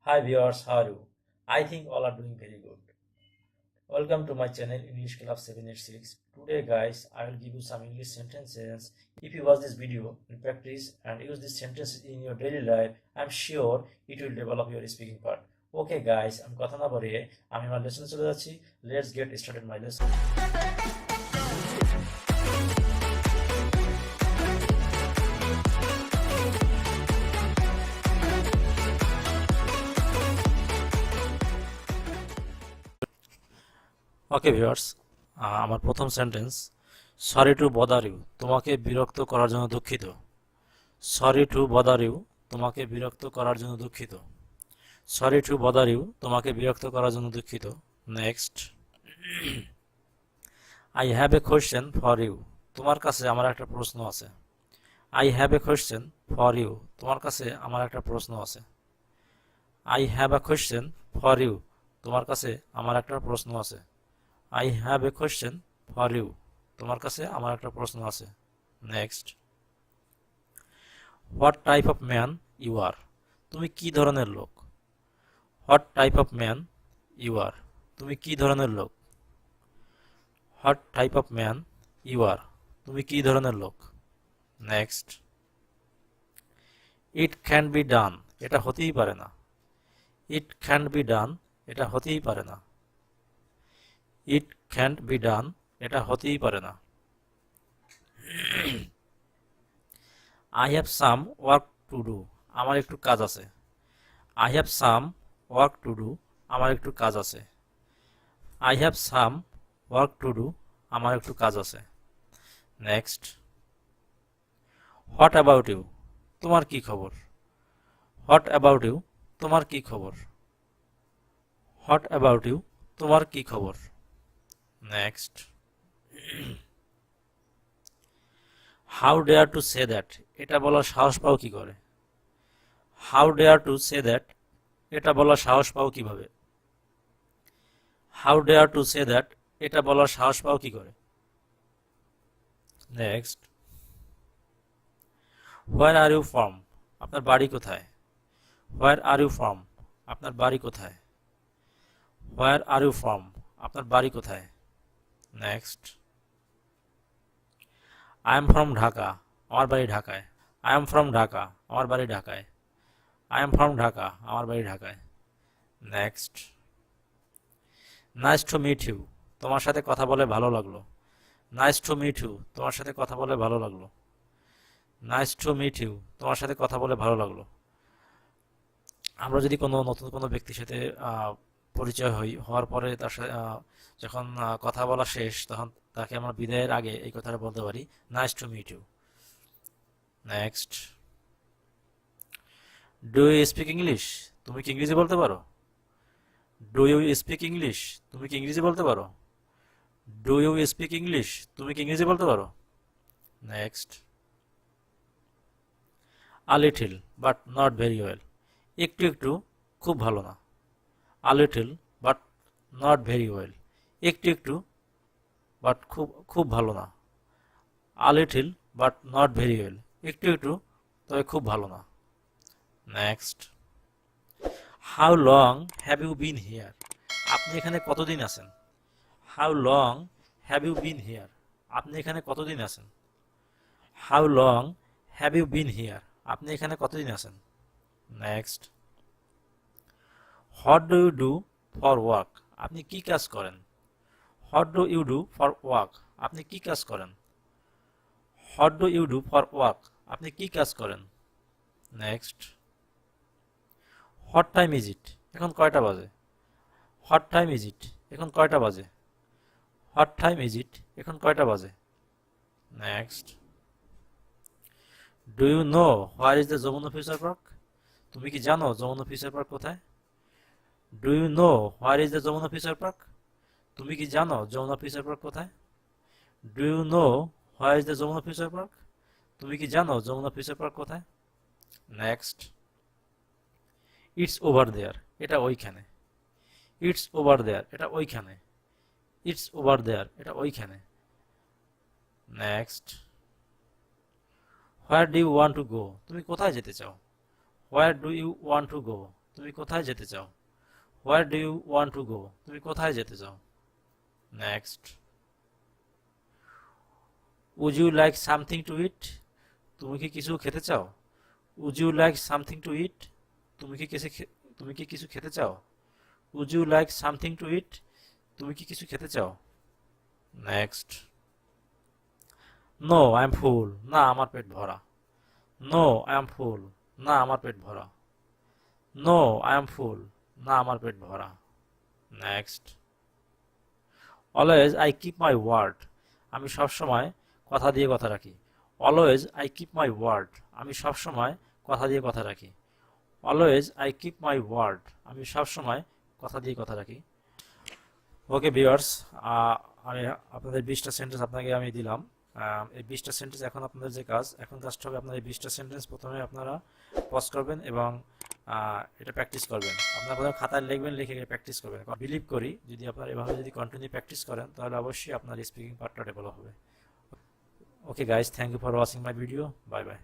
Hi viewers, how are you? I think all are doing very good. Welcome to my channel English Club 786. Today guys, I will give you some English sentences. If you watch this video in practice and use these sentences in your daily life, I'm sure it will develop your speaking part. Okay guys, আমি কথা না বাড়িয়ে আমি আমার লেসনে চলে যাচ্ছি. Let's get started my lesson. Okay viewers, আমার প্রথম sentence, sorry to bother you, তোমাকে বিরক্ত করার জন্য দুঃখিত। সরি টু বদার ইউ, তোমাকে বিরক্ত করার জন্য দুঃখিত। সরি টু বদার ইউ, তোমাকে বিরক্ত করার জন্য দুঃখিত। Next, I have a question for you, তোমার কাছে আমার একটা প্রশ্ন আছে। I have a question for you, তোমার কাছে আমার একটা প্রশ্ন আছে। I have a question for you, তোমার কাছে আমার একটা প্রশ্ন আছে। I have a question for you, তোমার কাছে আমার একটা প্রশ্ন আছে। Next, what type of man you are, তুমি কি ধরনের লোক। What type of man you are, তুমি কি ধরনের লোক। What type of man you are, তুমি কি ধরনের লোক। Next, it can be done, এটা হতেই পারে না। ইট ক্যান বি ডান, এটা হতেই পারে না। ইট ক্যান্ট বি ডান, এটা হতেই পারে না। I have some work to do, আমার একটু কাজ আছে। I have some work to do, আমার একটু কাজ আছে। I have some work to do, আমার একটু কাজ আছে। নেক্সট, হোয়াট অ্যাবাউট ইউ, তোমার কি খবর। হোয়াট অ্যাবাউট ইউ, তোমার কি খবর। হোয়াট অ্যাবাউট ইউ, তোমার কি খবর। Next, how dare to say that, এটা বলার সাহস পাও কি করে। How dare to say that, এটা বলার সাহস পাও কিভাবে। How dare to say that, এটা বলার সাহস পাও কি করে। Next, where are you from, আপনার বাড়ি কোথায়। হোয়ার আর ইউ ফ্রম, আপনার বাড়ি কোথায়। হোয়ার আর ইউ ফ্রম, আপনার বাড়ি কোথায়। Next, I am from Dhaka, আমার বাড়ি ঢাকায়। আই এম ফ্রম ঢাকা, আমার বাড়ি ঢাকায়। আই এম ফ্রম ঢাকা, আমার বাড়ি ঢাকায়। Next, nice to meet you, তোমার সাথে কথা বলে ভালো লাগলো। নাইস টু মিট ইউ, তোমার সাথে কথা বলে ভালো লাগলো। নাইস টু মিট ইউ, তোমার সাথে কথা বলে ভালো লাগলো। আমরা যদি কোনো নতুন কোনো ব্যক্তির সাথে পরিচয় হওয়ার পরে তার সাথে যখন কথা বলা শেষ, তখন তাকে আমরা বিদায়ের আগে এই কথাটা বলতে পারি, nice to meet you. Next, do you speak English, তুমি কি ইংরেজি বলতে পারো। ডু ইউ স্পিক ইংলিশ, তুমি কি ইংরেজি বলতে পারো। ডু ইউ স্পিক ইংলিশ, তুমি কি ইংরেজি বলতে পারো। Next, a little but not very well, একটু একটু, খুব ভালো না। A little but not very well, একটু একটু বাট খুব খুব ভালো না। A little but not very well, একটু একটু তবে খুব ভালো না। Next, how long have you been here, আপনি এখানে কতদিন আছেন। How long have you been here, আপনি এখানে কতদিন আছেন। How long have you been here, আপনি এখানে কতদিন আছেন। Next, what do you do for work, আপনি কি কাজ করেন। What do you do for work, আপনি কি কাজ করেন। What do you do for work, আপনি কি কাজ করেন। Next, what time is it, এখন কয়টা বাজে। হোয়াট টাইম ইজ ইট, এখন কয়টা বাজে। হোয়াট টাইম ইজ ইট, এখন কয়টা বাজে। Next, do you know where is the Jamuna future park, তুমি কি জানো যমুনা ফিউচার পার্ক কোথায়। Do you know where is the Jamuna future park, তুমি কি জানো যমুনা ফিউচার পার্ক কোথায়। Do you know where is the Jamuna future park, তুমি কি জানো যমুনা ফিউচার পার্ক কোথায়। নেক্সট, ইটস ওভার দেয়ার, এটা ওইখানে। ইটস ওভার দেয়ার, এটা ওইখানে। ইটস ওভার দেয়ার, এটা ওইখানে। Next, where do you want to go, তুমি কোথায় যেতে চাও। Where do you want to go, তুমি কোথায় যেতে চাও? Where do you want to go? তুমি কোথায় যেতে চাও? Next, would you like something to eat? তুমি কি কিছু খেতে চাও? Would you like something to eat? তুমি কি কিছু খেতে চাও? Would you like something to eat? তুমি কি কিছু খেতে চাও? Next, no I am full. না আমার পেট ভরা। No I am full. না আমার পেট ভরা। No I am full. না আমার পেট ভরা। Next, always I keep my word. আমি সবসময় কথা দিয়ে কথা রাখি। Always I keep my word. আমি সবসময় কথা দিয়ে কথা রাখি। Always I keep my word. আমি সবসময় কথা দিয়ে কথা রাখি। ওকে ভিউয়ার্স, আমি আপনাদের 20টা সেন্টেন্স আপনাকে আমি দিলাম। এই 20টা সেন্টেন্স এখন আপনাদের যে কাজটা হবে, আপনার এই 20টা সেন্টেন্স প্রথমে আপনারা পজ করবেন এবং এটা প্র্যাকটিস করবেন। আপনারা প্রথমে খাতায় লিখবেন, লিখে প্র্যাকটিস করবেন। বিলিভ করি যদি আপনারা এভাবে যদি কন্টিনিউ প্র্যাকটিস করেন তাহলে অবশ্যই আপনার স্পিকিং পার্টটা ডেভেলপ হবে। Okay guys, thank you for watching my video. Bye by.